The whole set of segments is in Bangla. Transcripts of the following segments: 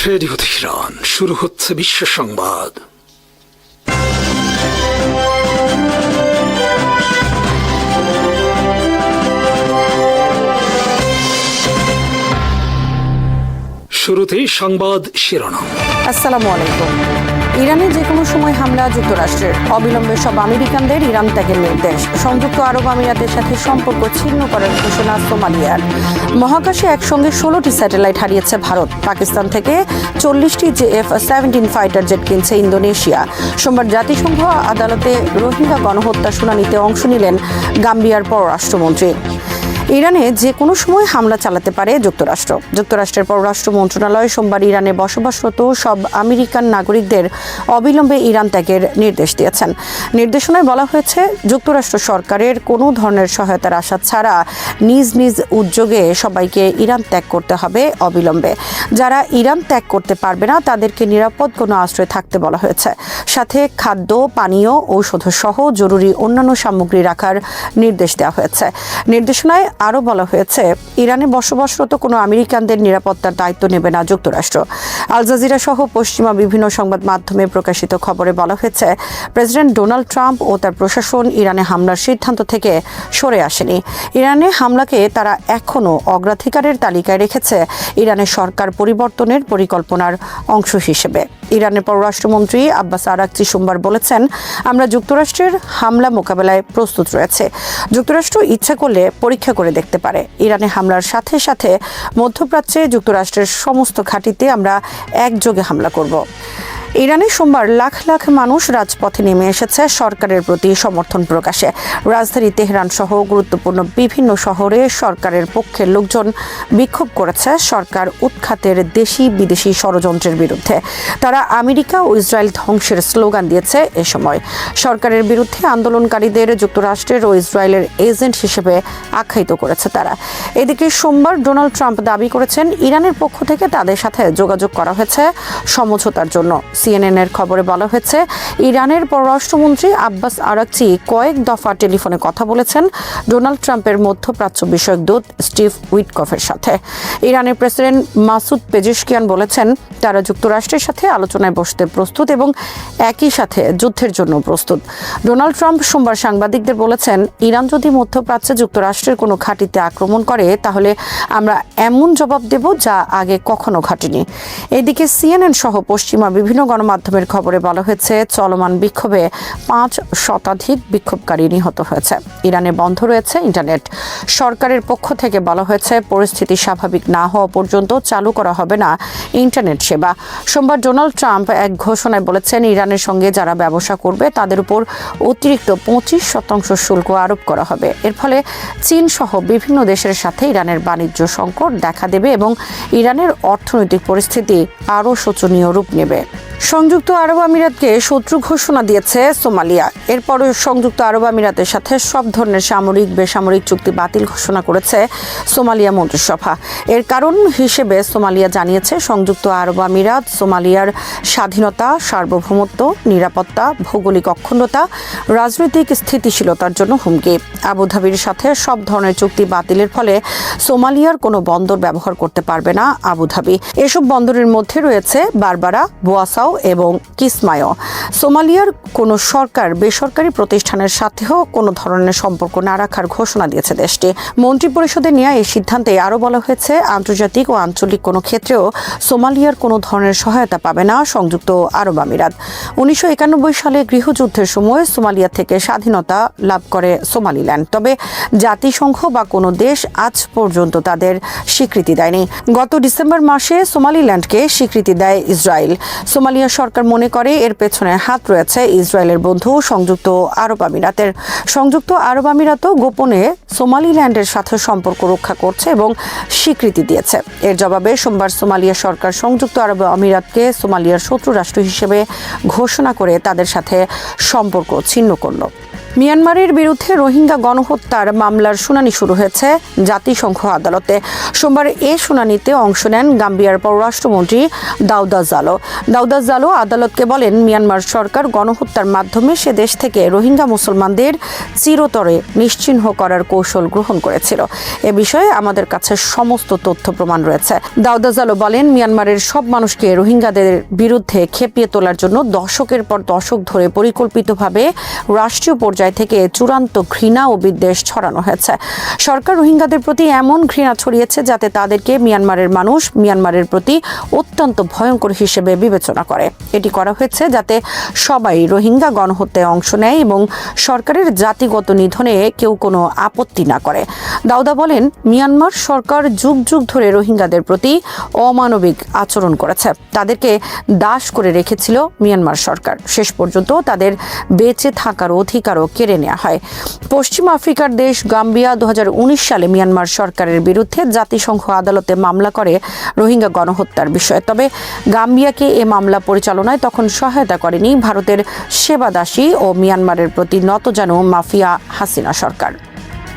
রেডিও তেহরান, শুরু হচ্ছে বিশ্ব সংবাদ। শুরুতেই সংবাদ শিরোনাম। আসসালামু আলাইকুম। ইরানে যে কোনো সময় হামলা যুক্তরাষ্ট্রের, অবিলম্বে সব আমেরিকানদের ইরান ত্যাগের নির্দেশ। সংযুক্ত আরব আমিরাতের সাথে সম্পর্ক ছিন্ন করার ঘোষণা সোমালিয়ার। মহাকাশে একসঙ্গে 16টি স্যাটেলাইট হারিয়েছে ভারত। পাকিস্তান থেকে 40টি JF-17 ফাইটার জেট কিনছে ইন্দোনেশিয়া। সোমবার জাতিসংঘ আদালতে রোহিঙ্গা গণহত্যা শুনানিতে অংশ নিলেন গাম্বিয়ার পররাষ্ট্রমন্ত্রী। ইরানে যে কোনো সময় হামলা চালাতে পারে যুক্তরাষ্ট্র। যুক্তরাষ্ট্রের পররাষ্ট্র মন্ত্রণালয় সোমবার ইরানে বসবাসরত সব আমেরিকান নাগরিকদের অবিলম্বে ইরান ত্যাগের নির্দেশ দিয়েছেন। নির্দেশনায় বলা হয়েছে, যুক্তরাষ্ট্র সরকারের কোনো ধরনের সহায়তার আশা ছাড়া নিজ নিজ উদ্যোগে সবাইকে ইরান ত্যাগ করতে হবে অবিলম্বে। যারা ইরান ত্যাগ করতে পারবে না তাদেরকে নিরাপদ কোনো আশ্রয় থাকতে বলা হয়েছে। সাথে খাদ্য, পানীয়, ঔষধসহ জরুরি অন্যান্য সামগ্রী রাখার নির্দেশ দেওয়া হয়েছে। নির্দেশনায় আরও বলা হয়েছে, ইরানে বসবাসরত কোনো আমেরিকানদের নিরাপত্তার দায়িত্ব নেবে না যুক্তরাষ্ট্র। আল জাজিরা সহ পশ্চিমা বিভিন্ন সংবাদ মাধ্যমে প্রকাশিত খবরে বলা হয়েছে, প্রেসিডেন্ট ডোনাল্ড ট্রাম্প ও তার প্রশাসন ইরানে হামলার সিদ্ধান্ত থেকে সরে আসেনি। ইরানে হামলাকে তারা এখনও অগ্রাধিকারের তালিকায় রেখেছে ইরানের সরকার পরিবর্তনের পরিকল্পনার অংশ হিসেবে। ইরানের পররাষ্ট্রমন্ত্রী আব্বাস আরাকচি সোমবার বলেছেন, আমরা যুক্তরাষ্ট্রের হামলা মোকাবেলায় প্রস্তুত রয়েছে। যুক্তরাষ্ট্র ইচ্ছা করলে পরীক্ষা করে দেখতে পারে। ইরানে হামলার সাথে সাথে মধ্যপ্রাচ্যে যুক্তরাষ্ট্রের সমস্ত ঘাঁটিতে আমরা একযোগে হামলা করব। ইরানে সোমবার লাখ লাখ মানুষ রাজপথে নেমে এসেছে সরকারের প্রতি সমর্থন প্রকাশে। রাজধানী তেহরান সহ গুরুত্বপূর্ণ বিভিন্ন শহরে সরকারের পক্ষের লোকজন বিক্ষোভ করেছে সরকার উৎখাতের দেশি বিদেশি ষড়যন্ত্রের বিরুদ্ধে। তারা আমেরিকা ও ইসরায়েল ধ্বংসের স্লোগান দিয়েছে। এ সময় সরকারের বিরুদ্ধে আন্দোলনকারীদের যুক্তরাষ্ট্রের ও ইসরায়েলের এজেন্ট হিসেবে আখ্যায়িত করেছে তারা। এদিকে সোমবার ডোনাল্ড ট্রাম্প দাবি করেছেন, ইরানের পক্ষ থেকে তাদের সাথে যোগাযোগ করা হয়েছে সমঝোতার জন্য। CNN এর খবরে বলা হয়েছে, ইরানের পররাষ্ট্রমন্ত্রী আব্বাস আরাকচি কয়েক দফা টেলিফোনে কথা বলেছেন ডোনাল্ড ট্রাম্পের মধ্যপ্রাচ্য বিষয়ক দূত স্টিভ উইটকফের সাথে। ইরানের প্রেসিডেন্ট মাসুদ পেজেশকিয়ান বলেছেন, তারা যুক্তরাষ্ট্রের সাথে আলোচনায় বসতে প্রস্তুত এবং একই সাথে যুদ্ধের জন্য প্রস্তুত। ডোনাল্ড ট্রাম্প সোমবার সাংবাদিকদের বলেছেন, ইরান যদি মধ্যপ্রাচ্যে যুক্তরাষ্ট্রের কোনো ঘাঁটিতে আক্রমণ করে তাহলে আমরা এমন জবাব দেব যা আগে কখনো ঘটেনি। এদিকে CNN সহ পশ্চিমা বিভিন্ন গণমাধ্যমের খবরে বলা হয়েছে, চলমান বিক্ষোভে 5 শতাধিক বিক্ষোভকারী নিহত হয়েছে। ইরানে বন্ধ রয়েছে ইন্টারনেট। সরকারের পক্ষ থেকে বলা হয়েছে, পরিস্থিতি স্বাভাবিক না হওয়া পর্যন্ত চালু করা হবে না ইন্টারনেট সেবা। সোমবার ডোনাল্ড ট্রাম্প এক ঘোষণায় বলেছেন, ইরানের সঙ্গে যারা ব্যবসা করবে তাদের উপর অতিরিক্ত 25% শুল্ক আরোপ করা হবে। এর ফলে চীন সহ বিভিন্ন দেশের সাথে ইরানের বাণিজ্য সংকট দেখা দেবে এবং ইরানের অর্থনৈতিক পরিস্থিতি আরও শোচনীয় রূপ নেবে। সংযুক্ত আরব আমিরাতকে শত্রু ঘোষণা দিয়েছে সোমালিয়া। এরপরও সংযুক্ত আরব আমিরাতের সাথে সব ধরনের সামরিক বেসামরিক চুক্তি বাতিল ঘোষণা করেছে সোমালিয়া মন্ত্রিসভা। এর কারণ হিসেবে সোমালিয়া জানিয়েছে, সংযুক্ত আরব আমিরাত সোমালিয়ার স্বাধীনতা, সার্বভৌমত্ব, নিরাপত্তা, ভৌগোলিক অখণ্ডতা, রাজনৈতিক স্থিতিশীলতার জন্য হুমকি। আবুধাবির সাথে সব ধরনের চুক্তি বাতিলের ফলে সোমালিয়ার কোনো বন্দর ব্যবহার করতে পারবে না আবুধাবি। এসব বন্দরের মধ্যে রয়েছে বারবারা, বোয়াসাও এবং কিসমায়ো। সোমালিয়ার কোনো সরকার বেসরকারি প্রতিষ্ঠানের সাথেও কোনো ধরনের সম্পর্ক না রাখার ঘোষণা দিয়েছে দেশটি। মন্ত্রিপরিষদের নেওয়া এই সিদ্ধান্তে আরও বলা হয়েছে, আন্তর্জাতিক ও আঞ্চলিক কোনো ক্ষেত্রেও সোমালিয়ার কোনো ধরনের সহায়তা পাবে না সংযুক্ত আরব আমিরাত। 1991 সালে গৃহযুদ্ধের সময় সোমালিয়া থেকে স্বাধীনতা লাভ করে সোমালিল্যান্ড। তবে জাতিসংঘ বা কোনো দেশ আজ পর্যন্ত তাদের স্বীকৃতি দেয়নি। গত ডিসেম্বর মাসে সোমালিল্যান্ডকে স্বীকৃতি দেয় ইসরায়েল। সোমালিয়া সরকার মনে করে এর পেছনে হাত রয়েছে ইসরায়েলের বন্ধু সংযুক্ত আরব আমিরাতের। সংযুক্ত আরব আমিরাতও গোপনে সোমালিল্যান্ডের সাথে সম্পর্ক রক্ষা করছে এবং স্বীকৃতি দিয়েছে। এর জবাবে সোমবার সোমালিয়া সরকার সংযুক্ত আরব আমিরাতকে সোমালিয়ার শত্রু রাষ্ট্র হিসেবে ঘোষণা করে তাদের সাথে সম্পর্ক ছিন্ন করল। মিয়ানমারের বিরুদ্ধে রোহিঙ্গা গণহত্যার মামলার শুনানি শুরু হয়েছে জাতিসংঘ আদালতে। সোমবার এ শুনানিতে অংশ নেন গাম্বিয়ার পররাষ্ট্রমন্ত্রী দাউদা জালো আদালতকে বলেন, মিয়ানমার সরকার গণহত্যার মাধ্যমে সে দেশ থেকে রোহিঙ্গা মুসলমানদের চিরতরে নিশ্চিহ্ন করার কৌশল গ্রহণ করেছিল। এ বিষয়ে আমাদের কাছে সমস্ত তথ্য প্রমাণ রয়েছে। দাউদা জালো বলেন, মিয়ানমারের সব মানুষকে রোহিঙ্গাদের বিরুদ্ধে খেপিয়ে তোলার জন্য দশকের পর দশক ধরে পরিকল্পিতভাবে রাষ্ট্রীয় পর্যায়ে থেকে চূড়ান্ত ঘৃণা ও বিদ্বেষ ছড়ানো হয়েছে। সরকার রোহিঙ্গাদের প্রতি এমন ঘৃণা ছড়িয়েছে যাতে তাদেরকে মিয়ানমারের মানুষ মিয়ানমারের প্রতি অত্যন্ত ভয়ঙ্কর হিসেবে বিবেচনা করে। এটি করা হয়েছে যাতে সবাই রোহিঙ্গা গণহত্যায় অংশ নেয় এবং সরকারের জাতিগত নিধনে কেউ কোনো আপত্তি না করে। দাউদা বলেন, মিয়ানমার সরকার যুগ যুগ ধরে রোহিঙ্গাদের প্রতি অমানবিক আচরণ করেছে। তাদেরকে দাস করে রেখেছিল মিয়ানমার সরকার। শেষ পর্যন্ত তাদের বেঁচে থাকার অধিকারও কেড়ে নেওয়া হয়। পশ্চিম আফ্রিকার দেশ গাম্বিয়া 2019 সালে মিয়ানমার সরকারের বিরুদ্ধে জাতিসংঘ আদালতে মামলা করে রোহিঙ্গা গণহত্যার বিষয়ে। তবে গাম্বিয়াকে এ মামলা পরিচালনায় তখন সহায়তা করেনি ভারতের সেবাদাসী ও মিয়ানমারের প্রতি নতজানু মাফিয়া হাসিনা সরকার।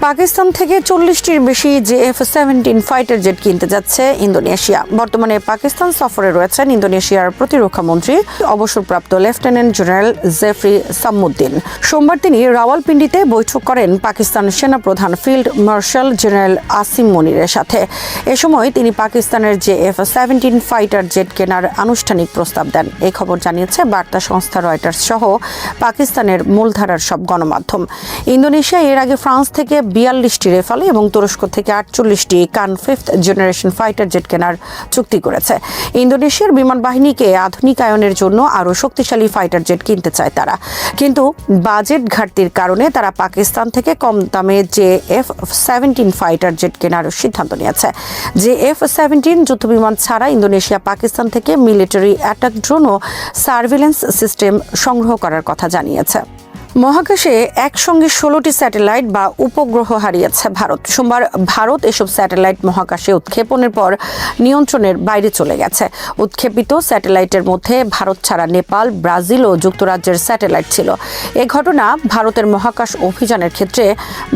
পাকিস্তান থেকে 40টির বেশি JF-17 ফাইটার জেট কিনতে যাচ্ছে ইন্দোনেশিয়া। বর্তমানে পাকিস্তান সফরে রয়েছেন ইন্দোনেশিয়ার প্রতিরক্ষা মন্ত্রী অবসরপ্রাপ্ত লেফটেন্যান্ট জেনারেল জেফরি সামুদ্দিন। সোমবার তিনি রাওয়ালপিন্ডিতে বৈঠক করেন পাকিস্তান সেনাপ্রধান ফিল্ড মার্শাল জেনারেল আসিম মনিরের সাথে। এ সময় তিনি পাকিস্তানের JF-17 ফাইটার জেট কেনার আনুষ্ঠানিক প্রস্তাব দেন। এই খবর জানিয়েছে বার্তা সংস্থা রয়টার্স সহ পাকিস্তানের মূলধারার সব গণমাধ্যম। ইন্দোনেশিয়া এর আগে ফ্রান্স থেকে 42টি রেফাল এবং তুরস্ক থেকে 48টি কান 5th জেনারেশন ফাইটার জেট কেনার চুক্তি করেছে। ইন্দোনেশিয়ার বিমান বাহিনীকে আধুনিকায়নের জন্য আরও শক্তিশালী ফাইটার জেট কিনতে চায় তারা, কিন্তু বাজেট ঘাটতির কারণে তারা পাকিস্তান থেকে কম দামে JF-17 ফাইটার জেট কেনার সিদ্ধান্ত নিয়েছে। JF-17 যুদ্ধবিমান ছাড়া ইন্দোনেশিয়া পাকিস্তান থেকে মিলিটারি অ্যাটাক ড্রোন ও সার্ভিলেন্স সিস্টেম সংগ্রহ করার কথা জানিয়েছে। মহাকাশে একসঙ্গে 16টি স্যাটেলাইট বা উপগ্রহ হারিয়েছে ভারত। সোমবার ভারত এসব স্যাটেলাইট মহাকাশে উৎক্ষেপণের পর নিয়ন্ত্রণের বাইরে চলে গেছে। উৎক্ষেপিত স্যাটেলাইটের মধ্যে ভারত ছাড়া নেপাল, ব্রাজিল ও যুক্তরাজ্যের স্যাটেলাইট ছিল। এ ঘটনা ভারতের মহাকাশ অভিযানের ক্ষেত্রে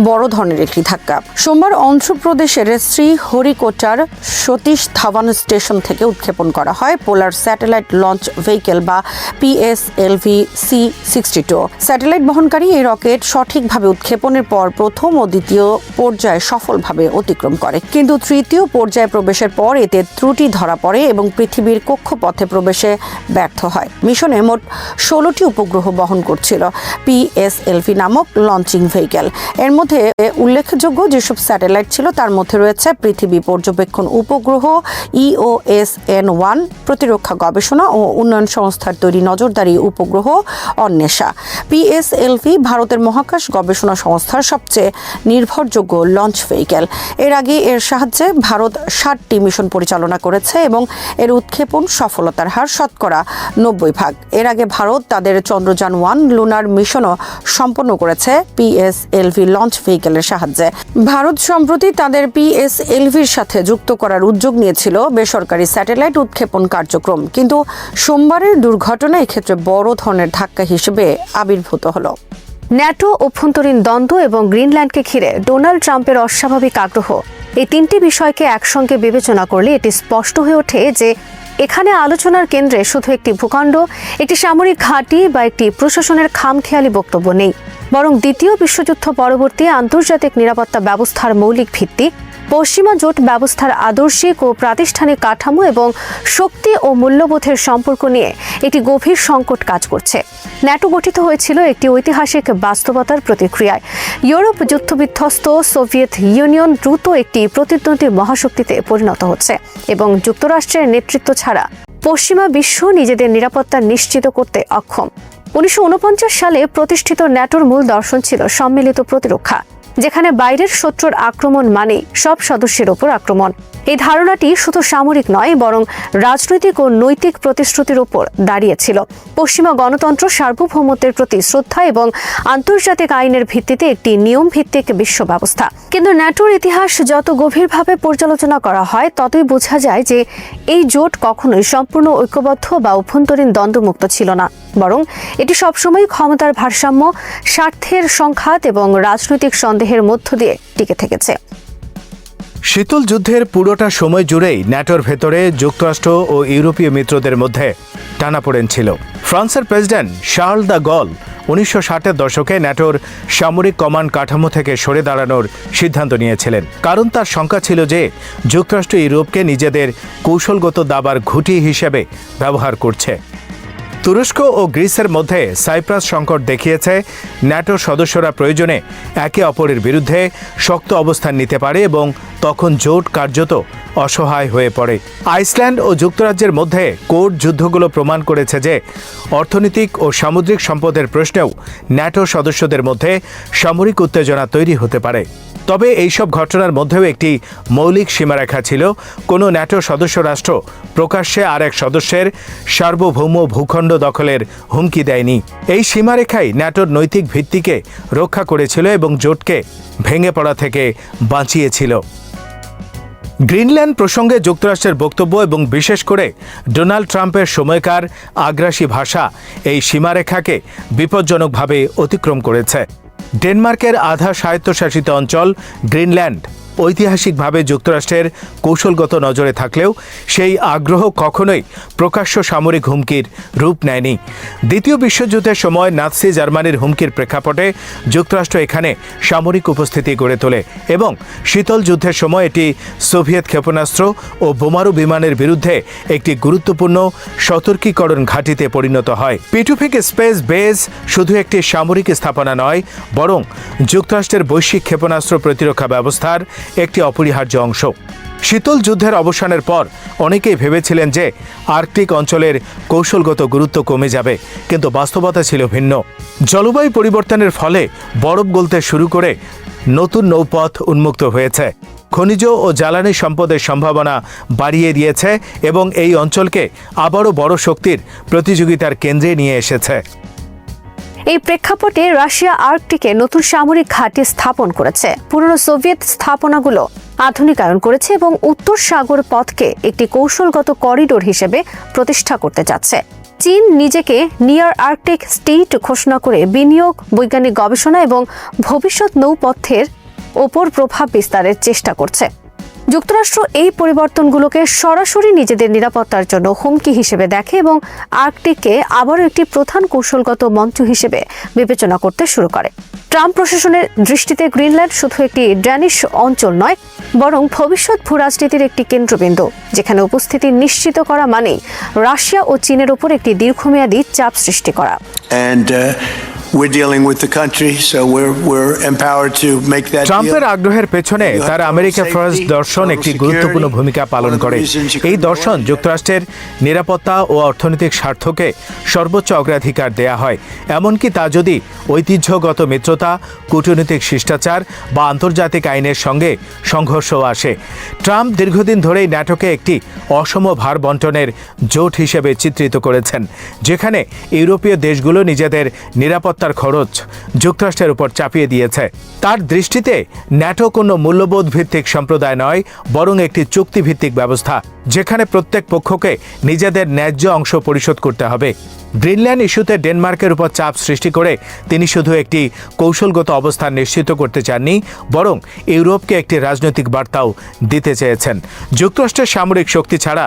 বড় ধরনের একটি ধাক্কা। সোমবার অন্ধ্রপ্রদেশের শ্রীহরিকোটার সতীশ ধাওয়ান স্টেশন থেকে উৎক্ষেপণ করা হয় পোলার স্যাটেলাইট লঞ্চ ভেহিকেল বা PSLV-C-62। স্যাটেলাইট বহনকারী এই রকেট সঠিকভাবে উৎক্ষেপণের পর প্রথম ও দ্বিতীয় পর্যায়ে সফলভাবে অতিক্রম করে, কিন্তু তৃতীয় পর্যায়ে প্রবেশের পর এতে ত্রুটি ধরা পড়ে এবং পৃথিবীর কক্ষপথে প্রবেশে ব্যর্থ হয়। মিশনে মোট 16টি উপগ্রহ বহন করছিল PSLV নামক লঞ্চিং ভেহিকেল। এর মধ্যে উল্লেখযোগ্য যেসব স্যাটেলাইট ছিল তার মধ্যে রয়েছে পৃথিবী পর্যবেক্ষণ উপগ্রহ EOSN-1, প্রতিরক্ষা গবেষণা ও উন্নয়ন সংস্থার তৈরি নজরদারি উপগ্রহ অন্বেষা। PSLV ভারতের মহাকাশ গবেষণা সংস্থার সবচেয়ে নির্ভরযোগ্য লঞ্চ ভেহিকেল। এর আগে এর সাহায্যে ভারত 7টি মিশন পরিচালনা করেছে এবং এর উৎক্ষেপণ সফলতার হার শতকরা 90%। এর আগে ভারত তাদের চন্দ্রযান-1 লুনার মিশনও সম্পন্ন করেছে PSLV লঞ্চ ভেহিকেলের সাহায্যে। ভারত সম্প্রতি তাদের PSLVর সাথে যুক্ত করার উদ্যোগ নিয়েছিল বেসরকারি স্যাটেলাইট উৎক্ষেপণ কার্যক্রম, কিন্তু সোমবারের দুর্ঘটনা এক্ষেত্রে বড় ধরনের ধাক্কা হিসেবে আবির্ভূত হলো। ন্যাটো, অভ্যন্তরীণ দ্বন্দ্ব এবং গ্রিনল্যান্ডকে ঘিরে ডোনাল্ড ট্রাম্পের অস্বাভাবিক আগ্রহ, এই তিনটি বিষয়কে একসঙ্গে বিবেচনা করলে এটি স্পষ্ট হয়ে ওঠে যে এখানে আলোচনার কেন্দ্রে শুধু একটি ভূখণ্ড, একটি সামরিক ঘাঁটি বা একটি প্রশাসনের খামখেয়ালি বক্তব্য নেই, বরং দ্বিতীয় বিশ্বযুদ্ধ পরবর্তী আন্তর্জাতিক নিরাপত্তা ব্যবস্থার মৌলিক ভিত্তি, পশ্চিমা জোট ব্যবস্থার আদর্শিক ও প্রাতিষ্ঠানিক কাঠামো এবং শক্তি ও মূল্যবোধের সম্পর্ক নিয়ে একটি গভীর সংকট কাজ করছে। ন্যাটো গঠিত হয়েছিল একটি ঐতিহাসিক বাস্তবতার প্রতিক্রিয়ায়। ইউরোপ যুদ্ধবিধ্বস্ত, সোভিয়েত ইউনিয়ন দ্রুত একটি প্রতিদ্বন্দ্বী মহাশক্তিতে পরিণত হচ্ছে এবং যুক্তরাষ্ট্রের নেতৃত্ব ছাড়া পশ্চিমা বিশ্ব নিজেদের নিরাপত্তা নিশ্চিত করতে অক্ষম। 1949 সালে প্রতিষ্ঠিত ন্যাটোর মূল দর্শন ছিল সম্মিলিত প্রতিরক্ষা, যেখানে বাইরের শত্রুর আক্রমণ মানেই সব সদস্যের ওপর আক্রমণ। এই ধারণাটি শুধু সামরিক নয়, বরং রাজনৈতিক ও নৈতিক প্রতিশ্রুতির উপর দাঁড়িয়েছিল। পশ্চিমা গণতন্ত্র, সার্বভৌমত্বের প্রতি শ্রদ্ধা এবং আন্তর্জাতিক আইনের ভিত্তিতে একটি নিয়ম ভিত্তিক বিশ্ব ব্যবস্থা। কিন্তু ন্যাটোর ইতিহাস যত গভীরভাবে পর্যালোচনা করা হয়, ততই বোঝা যায় যে এই জোট কখনোই সম্পূর্ণ ঐক্যবদ্ধ বা অভ্যন্তরীণ দ্বন্দ্বমুক্ত ছিল না। বরং এটি সবসময় ক্ষমতার ভারসাম্য, স্বার্থের সংঘাত এবং রাজনৈতিক সন্দেহের মধ্য দিয়ে টিকে থেকেছে। শীতল যুদ্ধের পুরোটা সময় জুড়েই ন্যাটোর ভেতরে যুক্তরাষ্ট্র ও ইউরোপীয় মিত্রদের মধ্যে টানাপোড়েন ছিল। ফ্রান্সের প্রেসিডেন্ট শার্ল দ্য গল 1960-এর দশকে ন্যাটোর সামরিক কমান্ড কাঠামো থেকে সরে দাঁড়ানোর সিদ্ধান্ত নিয়েছিলেন, কারণ তার শঙ্কা ছিল যে যুক্তরাষ্ট্র ইউরোপকে নিজেদের কৌশলগত দাবার ঘুঁটি হিসেবে ব্যবহার করছে। তুরস্ক ও গ্রিসের মধ্যে সাইপ্রাস সংকট দেখিয়েছে ন্যাটোর সদস্যরা প্রয়োজনে একে অপরের বিরুদ্ধে শক্ত অবস্থান নিতে পারে এবং তখন জোট কার্যত অসহায় হয়ে পড়ে। আইসল্যান্ড ও যুক্তরাজ্যের মধ্যে কোর্ট যুদ্ধগুলো প্রমাণ করেছে যে অর্থনৈতিক ও সামুদ্রিক সম্পদের প্রশ্নেও ন্যাটো সদস্যদের মধ্যে সামরিক উত্তেজনা তৈরি হতে পারে। তবে এইসব ঘটনার মধ্যেও একটি মৌলিক সীমারেখা ছিল। কোনো ন্যাটো সদস্য রাষ্ট্র প্রকাশ্যে আর এক সদস্যের সার্বভৌম ভূখণ্ড দখলের হুমকি দেয়নি। এই সীমারেখাই ন্যাটোর নৈতিক ভিত্তিকে রক্ষা করেছিল এবং জোটকে ভেঙে পড়া থেকে বাঁচিয়েছিল। গ্রিনল্যান্ড প্রসঙ্গে যুক্তরাষ্ট্রের বক্তব্য এবং বিশেষ করে ডোনাল্ড ট্রাম্পের সময়কার আগ্রাসী ভাষা এই সীমারেখাকে বিপজ্জনকভাবে অতিক্রম করেছে। ডেনমার্কের আধা স্বায়ত্তশাসিত অঞ্চল গ্রিনল্যান্ড ঐতিহাসিকভাবে যুক্তরাষ্ট্রের কৌশলগত নজরে থাকলেও সেই আগ্রহ কখনোই প্রকাশ্য সামরিক হুমকির রূপ নেয়নি। দ্বিতীয় বিশ্বযুদ্ধের সময় নাৎসি জার্মানির হুমকির প্রেক্ষাপটে যুক্তরাষ্ট্র এখানে সামরিক উপস্থিতি গড়ে তোলে এবং শীতল যুদ্ধের সময় এটি সোভিয়েত ক্ষেপণাস্ত্র ও বোমারু বিমানের বিরুদ্ধে একটি গুরুত্বপূর্ণ সতর্কীকরণ ঘাঁটিতে পরিণত হয়। পিটুফিক স্পেস বেস শুধু একটি সামরিক স্থাপনা নয়, বরং যুক্তরাষ্ট্রের বৈশ্বিক ক্ষেপণাস্ত্র প্রতিরক্ষা ব্যবস্থার একটি অপরিহার্য অংশ। শীতল যুদ্ধের অবসানের পর অনেকেই ভেবেছিলেন যে আর্কটিক অঞ্চলের কৌশলগত গুরুত্ব কমে যাবে, কিন্তু বাস্তবতা ছিল ভিন্ন। জলবায়ু পরিবর্তনের ফলে বরফ গলতে শুরু করে নতুন নৌপথ উন্মুক্ত হয়েছে, খনিজ ও জ্বালানি সম্পদের সম্ভাবনা বাড়িয়ে দিয়েছে এবং এই অঞ্চলকে আবারও বড় শক্তির প্রতিযোগিতার কেন্দ্রে নিয়ে এসেছে। এই প্রেক্ষাপটে রাশিয়া আর্কটিকে নতুন সামরিক ঘাঁটি স্থাপন করেছে, পুরনো সোভিয়েত স্থাপনাগুলো আধুনিকায়ন করেছে এবং উত্তর সাগর পথকে একটি কৌশলগত করিডোর হিসেবে প্রতিষ্ঠা করতে যাচ্ছে। চীন নিজেকে নিয়ার আর্কটিক স্টেট ঘোষণা করে বিনিয়োগ, বৈজ্ঞানিক গবেষণা এবং ভবিষ্যৎ নৌপথের ওপর প্রভাব বিস্তারের চেষ্টা করছে। যুক্তরাষ্ট্র এই পরিবর্তনগুলোকে সরাসরি নিজেদের নিরাপত্তার জন্য হুমকি হিসেবে দেখে এবং আর্কটিককে আবারও একটি প্রধান কৌশলগত মঞ্চ হিসেবে বিবেচনা করতে শুরু করে। ট্রাম্প প্রশাসনের দৃষ্টিতে গ্রিনল্যান্ড শুধু একটি ড্যানিশ অঞ্চল নয়, বরং ভবিষ্যৎ ভূরাজনীতির একটি কেন্দ্রবিন্দু, যেখানে উপস্থিতি নিশ্চিত করা মানে রাশিয়া ও চীনের উপর একটি দীর্ঘমেয়াদী চাপ সৃষ্টি করা। We're dealing with the country, so we're empowered to make that deal. ট্রাম্পের আগ্রহের পেছনে তার আমেরিকা ফার্স্ট দর্শন একটি গুরুত্বপূর্ণ ভূমিকা পালন করে। এই দর্শন যুক্তরাষ্ট্রের নিরাপত্তা ও অর্থনৈতিক স্বার্থকে সর্বোচ্চ অগ্রাধিকার দেয়া হয়, এমনকি তা যদি ঐতিহ্যগত মিত্রতা, কূটনৈতিক শিষ্টাচার বা আন্তর্জাতিক আইনের সঙ্গে সংঘর্ষও আসে। ট্রাম্প দীর্ঘদিন ধরেই ন্যাটোকে একটি অসম ভার বণ্টনের জোট হিসেবে চিত্রিত করেছেন, যেখানে ইউরোপীয় দেশগুলো নিজেদের নিরাপত্তার খরচ যুক্তরাষ্ট্রের উপর চাপিয়ে দিয়েছে। তার দৃষ্টিতে ন্যাটো কোনো মূল্যবোধ ভিত্তিক সম্প্রদায় নয়, বরং একটি চুক্তিভিত্তিক ব্যবস্থা, যেখানে প্রত্যেক পক্ষকে নিজেদের ন্যায্য অংশ পরিশোধ করতে হবে। গ্রিনল্যান্ড ইস্যুতে ডেনমার্কের উপর চাপ সৃষ্টি করে তিনি শুধু একটি কৌশলগত অবস্থান নিশ্চিত করতে চাননি, বরং ইউরোপকে একটি রাজনৈতিক বার্তাও দিতে চেয়েছেন। যুক্তরাষ্ট্রের সামরিক শক্তি ছাড়া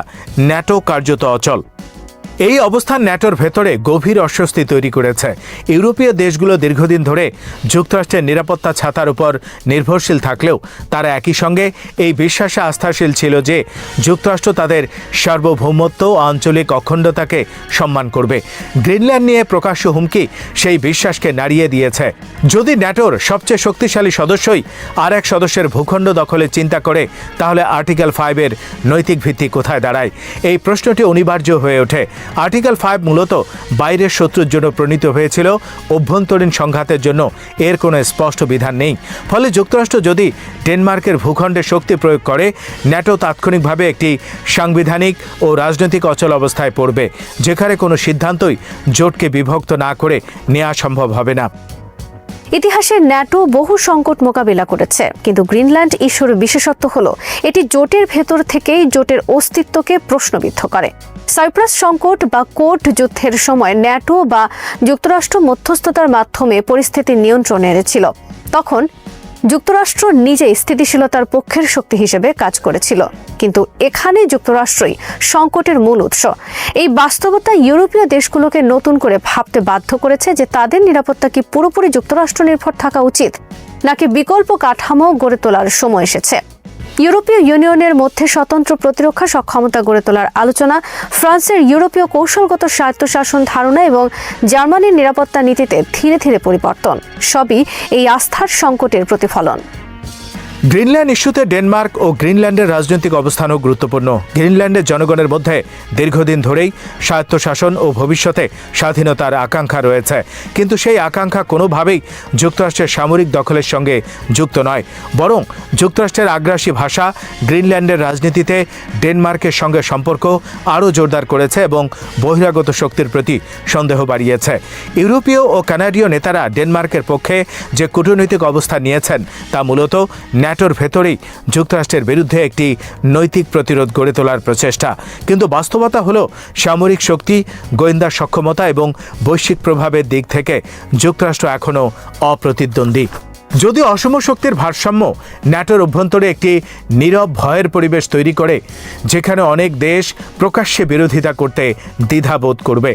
ন্যাটো কার্যত অচল। এই অবস্থান ন্যাটোর ভেতরে গভীর অস্বস্তি তৈরি করেছে। ইউরোপীয় দেশগুলো দীর্ঘদিন ধরে যুক্তরাষ্ট্রের নিরাপত্তা ছাতার উপর নির্ভরশীল থাকলেও তারা একই সঙ্গে এই বিশ্বাসে আস্থাশীল ছিল যে যুক্তরাষ্ট্র তাদের সার্বভৌমত্ব ও আঞ্চলিক অখণ্ডতাকে সম্মান করবে। গ্রিনল্যান্ড নিয়ে প্রকাশ্য হুমকি সেই বিশ্বাসকে নাড়িয়ে দিয়েছে। যদি ন্যাটোর সবচেয়ে শক্তিশালী সদস্যই আর এক সদস্যের ভূখণ্ড দখলের চিন্তা করে, তাহলে আর্টিকেল 5-এর নৈতিক ভিত্তি কোথায় দাঁড়ায়? এই প্রশ্নটি অনিবার্য হয়ে ওঠে। আর্টিকেল 5 মূলত বাইরের শত্রুর জন্য প্রণীত হয়েছিল, অভ্যন্তরীণ সংঘাতের জন্য এর কোনো স্পষ্ট বিধান নেই। ফলে যুক্তরাষ্ট্র যদি ডেনমার্কের ভূখণ্ডে শক্তি প্রয়োগ করে, ন্যাটো তাৎক্ষণিকভাবে একটি সাংবিধানিক ও রাজনৈতিক অচল অবস্থায় পড়বে, যেখানে কোনো সিদ্ধান্তই জোটকে বিভক্ত না করে নেওয়া সম্ভব হবে না। ইতিহাসে ন্যাটো বহু সংকট মোকাবিলা করেছে, কিন্তু গ্রিনল্যান্ড ইস্যুর বিশেষত্ব হলো এটি জোটের ভেতর থেকেই জোটের অস্তিত্বকে প্রশ্নবিদ্ধ করে। সাইপ্রাস সংকট বা কোর্ট যুদ্ধের সময় ন্যাটো বা যুক্তরাষ্ট্র মধ্যস্থতার মাধ্যমে পরিস্থিতি নিয়ন্ত্রণে এনেছিল। তখন যুক্তরাষ্ট্র নিজেই স্থিতিশীলতার পক্ষের শক্তি হিসেবে কাজ করেছিল, কিন্তু এখানে যুক্তরাষ্ট্রই সংকটের মূল উৎস। এই বাস্তবতা ইউরোপীয় দেশগুলোকে নতুন করে ভাবতে বাধ্য করেছে যে তাদের নিরাপত্তা কি পুরোপুরি যুক্তরাষ্ট্র নির্ভর থাকা উচিত, নাকি বিকল্প কাঠামো গড়ে তোলার সময় এসেছে। ইউরোপীয় ইউনিয়নের মধ্যে স্বতন্ত্র প্রতিরক্ষা সক্ষমতা গড়ে তোলার আলোচনা, ফ্রান্সের ইউরোপীয় কৌশলগত স্বায়ত্তশাসন ধারণা এবং জার্মানির নিরাপত্তা নীতিতে ধীরে ধীরে পরিবর্তন, সবই এই আস্থার সংকটের প্রতিফলন। গ্রিনল্যান্ড ইস্যুতে ডেনমার্ক ও গ্রিনল্যান্ডের রাজনৈতিক অবস্থানও গুরুত্বপূর্ণ। গ্রিনল্যান্ডের জনগণের মধ্যে দীর্ঘদিন ধরেই স্বায়ত্তশাসন ও ভবিষ্যতে স্বাধীনতার আকাঙ্ক্ষা রয়েছে, কিন্তু সেই আকাঙ্ক্ষা কোনোভাবেই যুক্তরাষ্ট্রের সামরিক দখলের সঙ্গে যুক্ত নয়। বরং যুক্তরাষ্ট্রের আগ্রাসী ভাষা গ্রিনল্যান্ডের রাজনীতিতে ডেনমার্কের সঙ্গে সম্পর্ক আরও জোরদার করেছে এবং বহিরাগত শক্তির প্রতি সন্দেহ বাড়িয়েছে। ইউরোপীয় ও কানাডীয় নেতারা ডেনমার্কের পক্ষে যে কূটনৈতিক অবস্থান নিয়েছেন তা মূলত ন্যাটোর ভেতরেই যুক্তরাষ্ট্রের বিরুদ্ধে একটি নৈতিক প্রতিরোধ গড়ে তোলার প্রচেষ্টা। কিন্তু বাস্তবতা হলো সামরিক শক্তি, গোয়েন্দা সক্ষমতা এবং বৈশ্বিক প্রভাবের দিক থেকে যুক্তরাষ্ট্র এখনও অপ্রতিদ্বন্দ্বী। যদি অসম শক্তির ভারসাম্য ন্যাটোর অভ্যন্তরে একটি নীরব ভয়ের পরিবেশ তৈরি করে, যেখানে অনেক দেশ প্রকাশ্যে বিরোধিতা করতে দ্বিধাবোধ করবে।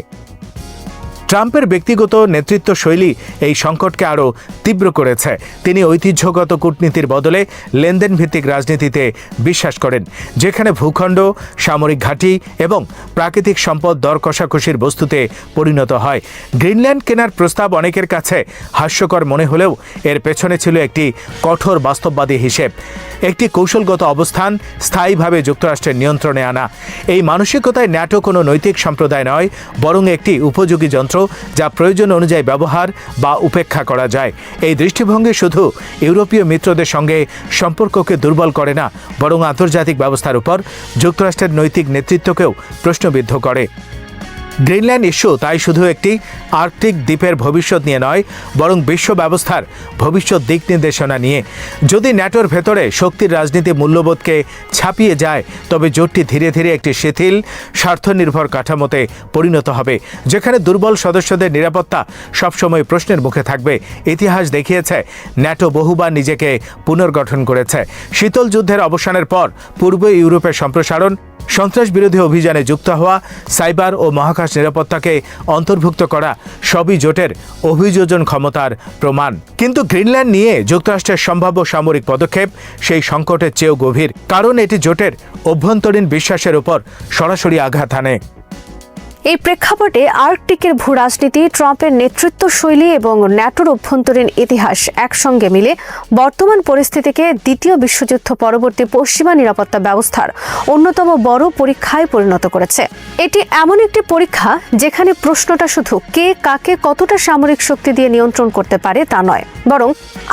ট্রাম্পের ব্যক্তিগত নেতৃত্ব শৈলী এই সংকটকে আরও তীব্র করেছে। তিনি ঐতিহ্যগত কূটনীতির বদলে লেনদেন ভিত্তিক রাজনীতিতে বিশ্বাস করেন, যেখানে ভূখণ্ড, সামরিক ঘাঁটি এবং প্রাকৃতিক সম্পদ দর কষাকষির বস্তুতে পরিণত হয়। গ্রিনল্যান্ড কেনার প্রস্তাব অনেকের কাছে হাস্যকর মনে হলেও এর পেছনে ছিল একটি কঠোর বাস্তববাদী হিসেব, একটি কৌশলগত অবস্থান স্থায়ীভাবে যুক্তরাষ্ট্রের নিয়ন্ত্রণে আনা। এই মানসিকতায় ন্যাটো কোনো নৈতিক সম্প্রদায় নয়, বরং একটি উপযোগী যন্ত্র যা প্রয়োজন অনুযায়ী ব্যবহার বা উপেক্ষা করা যায়। এই দৃষ্টিভঙ্গি শুধু ইউরোপীয় মিত্রদের সঙ্গে সম্পর্ককে দুর্বল করে না, বরং আন্তর্জাতিক ব্যবস্থার উপর যুক্তরাষ্ট্রের নৈতিক নেতৃত্বকেও প্রশ্নবিদ্ধ করে। গ্রিনল্যান্ড ইস্যু তাই শুধু একটি আর্কটিক দ্বীপের ভবিষ্যৎ নিয়ে নয়, বরং বিশ্ব ব্যবস্থার ভবিষ্যৎ দিক নির্দেশনা নিয়ে। যদি ন্যাটোর ভেতরে শক্তির রাজনীতি মূল্যবোধকে ছাপিয়ে যায়, তবে জোটটি ধীরে ধীরে একটি শিথিল, স্বার্থনির্ভর কাঠামোতে পরিণত হবে, যেখানে দুর্বল সদস্যদের নিরাপত্তা সবসময় প্রশ্নের মুখে থাকবে। ইতিহাস দেখিয়েছে ন্যাটো বহুবার নিজেকে পুনর্গঠন করেছে। শীতল যুদ্ধের অবসানের পর পূর্ব ইউরোপের সম্প্রসারণ, সন্ত্রাস বিরোধী অভিযানে যুক্ত হওয়া, সাইবার ও মহাকাশ নিরাপত্তাকে অন্তর্ভুক্ত করা সবই জোটের অভিযোজন ক্ষমতার প্রমাণ। কিন্তু গ্রিনল্যান্ড নিয়ে যুক্তরাষ্ট্রের সম্ভাব্য সামরিক পদক্ষেপ সেই সংকটের চেয়েও গভীর, কারণ এটি জোটের অভ্যন্তরীণ বিশ্বাসের উপর সরাসরি আঘাত হানে। এই প্রেক্ষাপটে আর্কটিকের ভূ রাজনীতি, ট্রাম্পের নেতৃত্ব শৈলী এবং ন্যাটোর অভ্যন্তরীণ ইতিহাস একসঙ্গে মিলে বর্তমান পরিস্থিতিকে দ্বিতীয় বিশ্বযুদ্ধ পরবর্তী পশ্চিমা নিরাপত্তা ব্যবস্থার অন্যতম বড় পরীক্ষায় পরিণত করেছে। এটি এমন একটি পরীক্ষা যেখানে প্রশ্নটা শুধু কে কাকে কতটা সামরিক শক্তি দিয়ে নিয়ন্ত্রণ করতে পারে তা নয়, বরং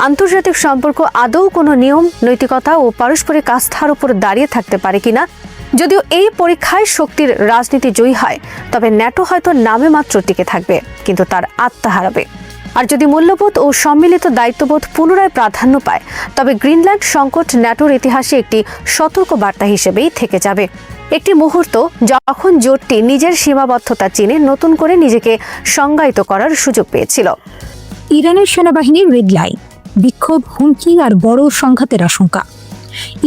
আন্তর্জাতিক সম্পর্ক আদৌ কোনো নিয়ম, নৈতিকতা ও পারস্পরিক আস্থার উপর দাঁড়িয়ে থাকতে পারে কিনা। যদিও এই পরীক্ষায় শক্তির রাজনীতি জয়ী হয়, তবে ন্যাটো হয়তো নামে মাত্র টিকে থাকবে, কিন্তু তার আত্মা হারাবে। আর যদি মূল্যবোধ ও সম্মিলিত দায়িত্ববোধ পুনরায় প্রাধান্য পায়, তবে গ্রিনল্যান্ড সংকট ন্যাটোর ইতিহাসে একটি সতর্ক বার্তা হিসেবেই থেকে যাবে। একটি মুহূর্ত যখন জোটটি নিজের সীমাবদ্ধতা চিনে নতুন করে নিজেকে সংজ্ঞায়িত করার সুযোগ পেয়েছিল। ইরানের সেনাবাহিনীর রেড লাইন, বিক্ষোভ, হুমকি আর বড় সংঘাতের আশঙ্কা।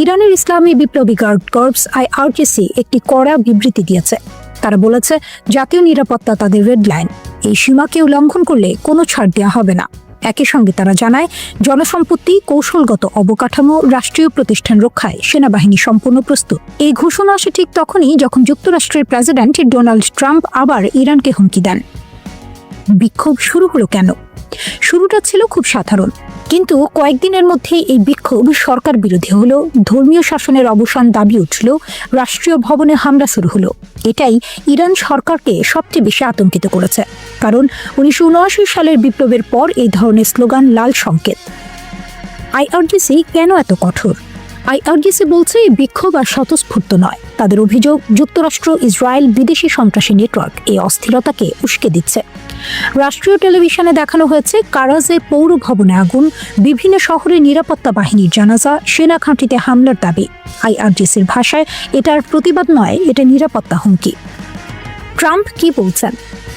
ইরানের ইসলামী বিপ্লবী গার্ড কর্পস IRGC একটি কড়া বিবৃতি দিয়েছে। তারা বলেছে, জাতীয় নিরাপত্তা তাদের রেড লাইন, এই সীমাকে উল্লঙ্ঘন করলে কোনো ছাড় দেওয়া হবে না। একই সঙ্গে তারা জানায়, জনসম্পত্তি, কৌশলগত অবকাঠামো, রাষ্ট্রীয় প্রতিষ্ঠান রক্ষায় সেনাবাহিনী সম্পূর্ণ প্রস্তুত। এই ঘোষণা আসে ঠিক তখনই যখন যুক্তরাষ্ট্রের প্রেসিডেন্ট ডোনাল্ড ট্রাম্প আবার ইরানকে হুমকি দেন। বিক্ষোভ শুরু হলো কেন? শুরুটা ছিল খুব সাধারণ, কিন্তু কয়েকদিনের মধ্যে এই বিক্ষোভ সরকার বিরোধী হলো, ধর্মীয় শাসনের অবসান দাবি উঠল, রাষ্ট্রীয় ভবনে হামলা শুরু হলো। এটাই ইরান সরকারকে সবচেয়ে বেশি আতঙ্কিত করেছে, কারণ 1979 সালের বিপ্লবের পর এই ধরনের স্লোগান লাল সংকেত। IRGC কেন এত কঠোর? আইআরজিসি বলছে এই বিক্ষোভ আর স্বতঃস্ফূর্ত নয়। তাদের অভিযোগ, যুক্তরাষ্ট্র, ইসরায়েল, বিদেশি সন্ত্রাসী নেটওয়ার্ক এই অস্থিরতাকে উস্কে দিচ্ছে। রাষ্ট্রীয় টেলিভিশনে দেখানো হয়েছে কারাজে পৌর ভবনে আগুন, বিভিন্ন শহরে নিরাপত্তা বাহিনীর জানাজা, সেনা ঘাঁটিতে হামলার দাবি। আইআরজিসির ভাষায় এটার প্রতিবাদ নয়, এটা নিরাপত্তা হুমকি। ট্রাম্প কি বলছেন?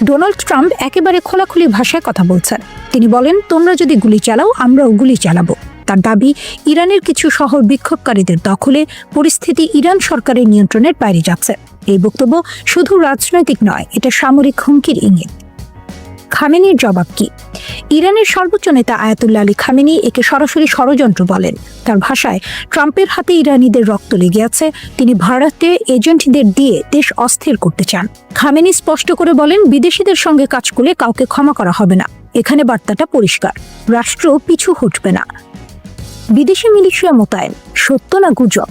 ডোনাল্ড ট্রাম্প একেবারে খোলাখুলি ভাষায় কথা বলছেন। তিনি বলেন, তোমরা যদি গুলি চালাও, আমরাও গুলি চালাবো। তার দাবি, ইরানের কিছু শহর বিক্ষোভকারীদের দখলে, পরিস্থিতি ইরান সরকারের নিয়ন্ত্রণের বাইরে যাচ্ছে। এই বক্তব্য শুধু রাজনৈতিক নয়, এটা সামরিক হুমকির ইঙ্গিত। খামেনির জবাব কি? ইরানের সর্বোচ্চ নেতা আয়াতুল্লাহ আলী খামেনি একে সরাসরি ষড়যন্ত্র বলেন। তার ভাষায়, ট্রাম্পের হাতে ইরানিদের রক্ত লেগে আছে, তিনি ভারতে এজেন্টদের দিয়ে দেশ অস্থির করতে চান। খামেনি স্পষ্ট করে বলেন, বিদেশিদের সঙ্গে কাজ করলে কাউকে ক্ষমা করা হবে না। এখানে বার্তাটা পরিষ্কার, রাষ্ট্র পিছু হটবে না। বিদেশি মিলিশিয়া মোতায়েন, সত্য না গুজব?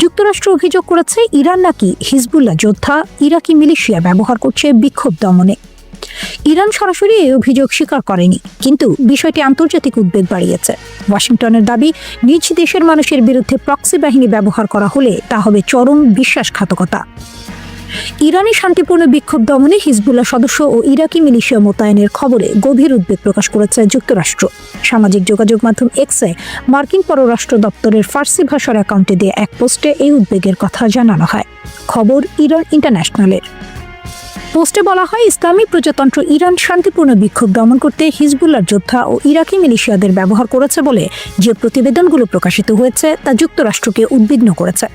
যুক্তরাষ্ট্র অভিযোগ করেছে ইরান নাকি হিজবুল্লাহ যোদ্ধা ইরাকি মিলিশিয়া ব্যবহার করছে বিক্ষোভ দমনে। ইরান সরাসরি এই অভিযোগ স্বীকার করেনি, কিন্তু বিষয়টি আন্তর্জাতিক উদ্বেগ বাড়িয়েছে। ওয়াশিংটনের দাবি, নিজ দেশের মানুষের বিরুদ্ধে প্রক্সি বাহিনী ব্যবহার করা হলে তা হবে চরম বিশ্বাসঘাতকতা। ইরানি শান্তিপূর্ণ বিক্ষোভ দমনে হিজবুল্লাহ সদস্য ও ইরাকি মিলিশিয়া মোতায়েনের খবরে গভীর উদ্বেগ প্রকাশ করেছে যুক্তরাষ্ট্র। সামাজিক যোগাযোগ মাধ্যম এক্সে মার্কিন পররাষ্ট্র দপ্তরের ফার্সি ভাষার অ্যাকাউন্টে দিয়ে এক পোস্টে এই উদ্বেগের কথা জানানো হয়। খবর ইরান ইন্টারন্যাশনালের। পোস্টে বলা হয়, ইসলামী প্রজাতন্ত্র ইরান শান্তিপূর্ণ বিক্ষোভ দমন করতে হিজবুল্লাহ যোদ্ধা ও ইরাকি মিলিশিয়াদের ব্যবহার করেছে বলে যে প্রতিবেদনগুলো প্রকাশিত হয়েছে তা যুক্তরাষ্ট্রকে উদ্বিগ্ন করেছে।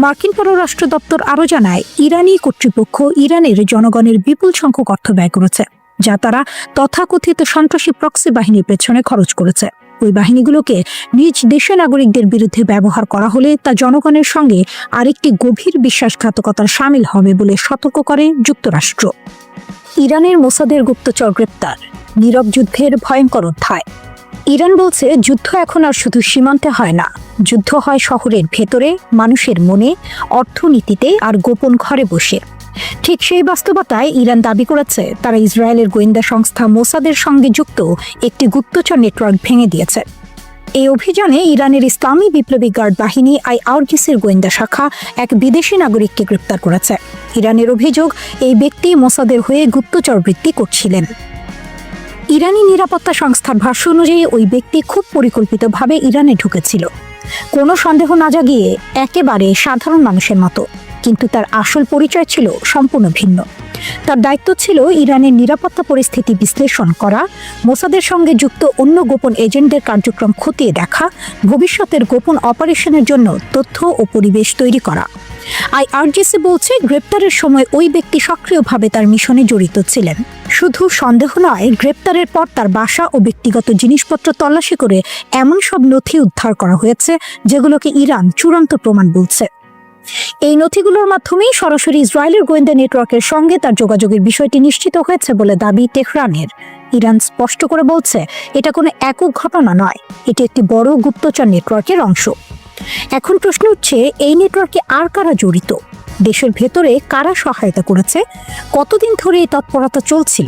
মার্কিন পররাষ্ট্র দপ্তর আরও জানায়, ইরানি কর্তৃপক্ষ ইরানের জনগণের বিপুল সংখ্যক অর্থ ব্যয় করেছে, যা তারা তথাকথিত সন্ত্রাসী প্রক্সি বাহিনীর পেছনে খরচ করেছে। ওই বাহিনীগুলোকে নিজ দেশের নাগরিকদের বিরুদ্ধে ব্যবহার করা হলে তা জনগণের সঙ্গে আরেকটি গভীর বিশ্বাসঘাতকতার সামিল হবে বলে সতর্ক করে যুক্তরাষ্ট্র। ইরানের মোসাদের গুপ্তচর গ্রেপ্তার, নীরব যুদ্ধের ভয়ঙ্কর অধ্যায়। ইরান বলছে, যুদ্ধ এখন আর শুধু সীমান্তে হয় না, যুদ্ধ হয় শহরের ভেতরে, মানুষের মনে, অর্থনীতিতে আর গোপন ঘরে বসে। ঠিক সেই বাস্তবতায় ইরান দাবি করেছে, তারা ইসরায়েলের গোয়েন্দা সংস্থা মোসাদের সঙ্গে যুক্ত একটি গুপ্তচর নেটওয়ার্ক ভেঙে দিয়েছে। এই অভিযানে ইরানের ইসলামী বিপ্লবী গার্ড বাহিনী আইআরজিসির গোয়েন্দা শাখা এক বিদেশি নাগরিককে গ্রেপ্তার করেছে। ইরানের অভিযোগ, এই ব্যক্তি মোসাদের হয়ে গুপ্তচর বৃত্তি করছিলেন। ইরানি নিরাপত্তা সংস্থার ভাষ্য অনুযায়ী ওই ব্যক্তি খুব পরিকল্পিতভাবে ইরানে ঢুকেছিল, কোনো সন্দেহ না জাগিয়ে একেবারে সাধারণ মানুষের মতো, কিন্তু তার আসল পরিচয় ছিল সম্পূর্ণ ভিন্ন। তার দায়িত্ব ছিল ইরানের নিরাপত্তা পরিস্থিতি বিশ্লেষণ করা, মোসাদের সঙ্গে যুক্ত অন্য গোপন এজেন্টদের কার্যক্রম খতিয়ে দেখা, ভবিষ্যতের গোপন অপারেশনের জন্য তথ্য ও পরিবেশ তৈরি করা। আইআরজিসি বলছে, গ্রেপ্তারের সময় ওই ব্যক্তি সক্রিয়ভাবে তার মিশনে জড়িত ছিলেন। শুধু সন্দেহ নয়, গ্রেপ্তারের পর তার বাসা ও ব্যক্তিগত জিনিসপত্র তল্লাশি করে এমন সব নথি উদ্ধার করা হয়েছে যেগুলোকে ইরান চূড়ান্ত প্রমাণ বলছে। এই নথিগুলোর মাধ্যমেই সরাসরি ইসরায়েলের গোয়েন্দা নেটওয়ার্কের সঙ্গে তার যোগাযোগের বিষয়টি নিশ্চিত হয়েছে বলে দাবি তেহরানের। ইরান স্পষ্ট করে বলছে, এটা কোনো একক ঘটনা নয়, এটি একটি বড় গুপ্তচর নেটওয়ার্কের অংশ। এখন প্রশ্ন উঠছে, এই নেটওয়ার্কে আর কারা জড়িত? দেশের ভেতরে কারা সহায়তা করেছে? কতদিন ধরে এই তৎপরতা চলছিল?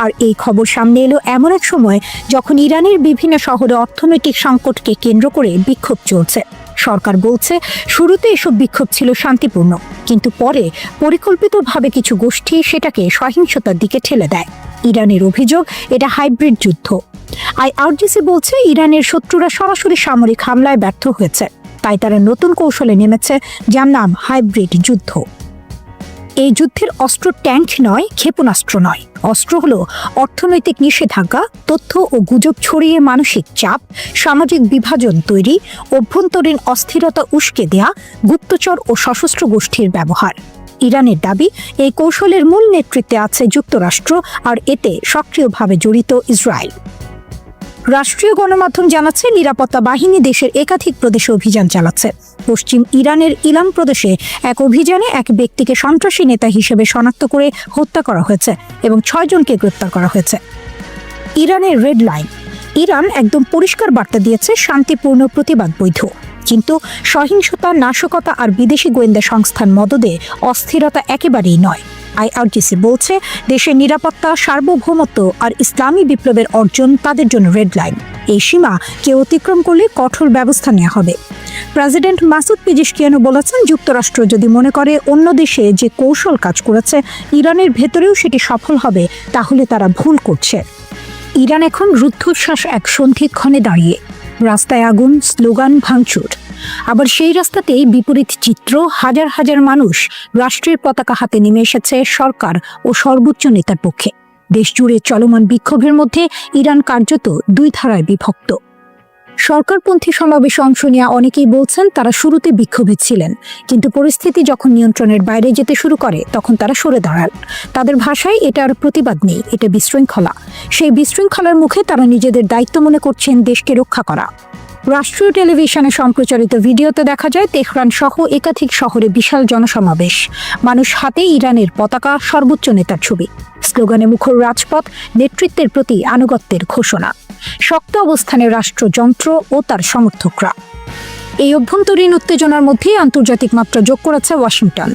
আর এই খবর সামনে এলো এমন এক সময় যখন ইরানের বিভিন্ন শহরে অর্থনৈতিক সংকটকে কেন্দ্র করে বিক্ষোভ চলছে। সরকার বলছে, শুরুতে এসব বিক্ষোভ ছিল শান্তিপূর্ণ, কিন্তু পরে পরিকল্পিতভাবে কিছু গোষ্ঠী সেটাকে সহিংসতার দিকে ঠেলে দেয়। ইরানের অভিযোগ, এটা হাইব্রিড যুদ্ধ। আইআরজিসি বলছে, ইরানের শত্রুরা সরাসরি সামরিক হামলায় ব্যর্থ হয়েছে, তাই তারা নতুন কৌশলে নেমেছে, যার নাম হাইব্রিড যুদ্ধ। এই যুদ্ধের অস্ত্র ট্যাঙ্ক নয়, ক্ষেপণাস্ত্র নয়, অস্ত্র হলো অর্থনৈতিক নিষেধাজ্ঞা, তথ্য ও গুজব ছড়িয়ে মানসিক চাপ, সামাজিক বিভাজন তৈরি, অভ্যন্তরীণ অস্থিরতা উস্কে দেয়া, গুপ্তচর ও সশস্ত্র গোষ্ঠীর ব্যবহার। ইরানের দাবি, এই কৌশলের মূল নেতৃত্বে আছে যুক্তরাষ্ট্র, আর এতে সক্রিয়ভাবে জড়িত ইসরায়েল। রাষ্ট্রীয় গণমাধ্যম জানাচ্ছে, নিরাপত্তা বাহিনী দেশের একাধিক প্রদেশে অভিযান চালাচ্ছে। পশ্চিম ইরানের ইলাম প্রদেশে এক অভিযানে এক ব্যক্তিকে সন্ত্রাসী নেতা হিসেবে শনাক্ত করে হত্যা করা হয়েছে এবং 6 জনকে গ্রেপ্তার করা হয়েছে। ইরানের রেড লাইন। ইরান একদম পরিষ্কার বার্তা দিয়েছে, শান্তিপূর্ণ প্রতিবাদ বৈধ, কিন্তু সহিংসতা, নাশকতা আর বিদেশি গোয়েন্দা সংস্থার মদদে অস্থিরতা একেবারেই নয়। আইআরজিসি বলছে, দেশের নিরাপত্তা, সার্বভৌমত্ব আর ইসলামী বিপ্লবের অর্জন তাদের জন্য রেড লাইন। এই সীমা কেউ অতিক্রম করলে কঠোর ব্যবস্থা নেওয়া হবে। প্রেসিডেন্ট মাসুদ পেজিশকিয়ানও বলেছেন, যুক্তরাষ্ট্র যদি মনে করে অন্য দেশে যে কৌশল কাজ করেছে ইরানের ভেতরেও সেটি সফল হবে, তাহলে তারা ভুল করছে। ইরান এখন রুদ্ধশ্বাস এক সন্ধিক্ষণে দাঁড়িয়ে। রাস্তায় আগুন, স্লোগান, ভাঙচুর। আবার সেই রাস্তাতেই বিপরীত চিত্র, হাজার হাজার মানুষ রাষ্ট্রের পতাকা হাতে নেমে এসেছে সরকার ও সর্বোচ্চ নেতার পক্ষে। দেশ জুড়ে চলমান বিক্ষোভের মধ্যে ইরান কার্যত দুই ধারায় বিভক্ত। সরকারপন্থী সমাবেশে অংশ নেওয়া অনেকেই বলছেন তারা শুরুতে বিক্ষোভে ছিলেন, কিন্তু পরিস্থিতি যখন নিয়ন্ত্রণের বাইরে যেতে শুরু করে তখন তারা সরে দাঁড়ান। তাদের ভাষায় এটা আর প্রতিবাদ নেই, এটা বিশৃঙ্খলা। সেই বিশৃঙ্খলার মুখে তারা নিজেদের দায়িত্ব মনে করছেন দেশকে রক্ষা করা। রাষ্ট্রীয় টেলিভিশনে সম্প্রচারিত ভিডিওতে দেখা যায় তেহরান সহ একাধিক শহরে বিশাল জনসমাবেশ, মানুষ হাতে ইরানের পতাকা, সর্বোচ্চ নেতার ছবি, স্লোগানে মুখর রাজপথ, নেতৃত্বের প্রতি আনুগত্যের ঘোষণা। শক্ত অবস্থানে রাষ্ট্রযন্ত্র ও তার সমর্থকরা। এই অভ্যন্তরীণ উত্তেজনার মধ্যে আন্তর্জাতিক মাত্রা যোগ করেছে ওয়াশিংটন।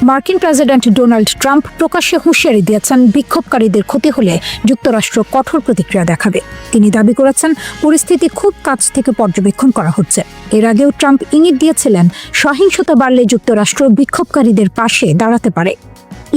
মার্কিন প্রেসিডেন্ট ডোনাল্ড ট্রাম্প প্রকাশ্যে হুঁশিয়ারি দিয়েছেন, বিক্ষোভকারীদের ক্ষতি হলে যুক্তরাষ্ট্র কঠোর প্রতিক্রিয়া দেখাবে। তিনি দাবি করেছেন পরিস্থিতি খুব কাছ থেকে পর্যবেক্ষণ করা হচ্ছে। এর আগেও ট্রাম্প ইঙ্গিত দিয়েছিলেন সহিংসতা বাড়লে যুক্তরাষ্ট্র বিক্ষোভকারীদের পাশে দাঁড়াতে পারে।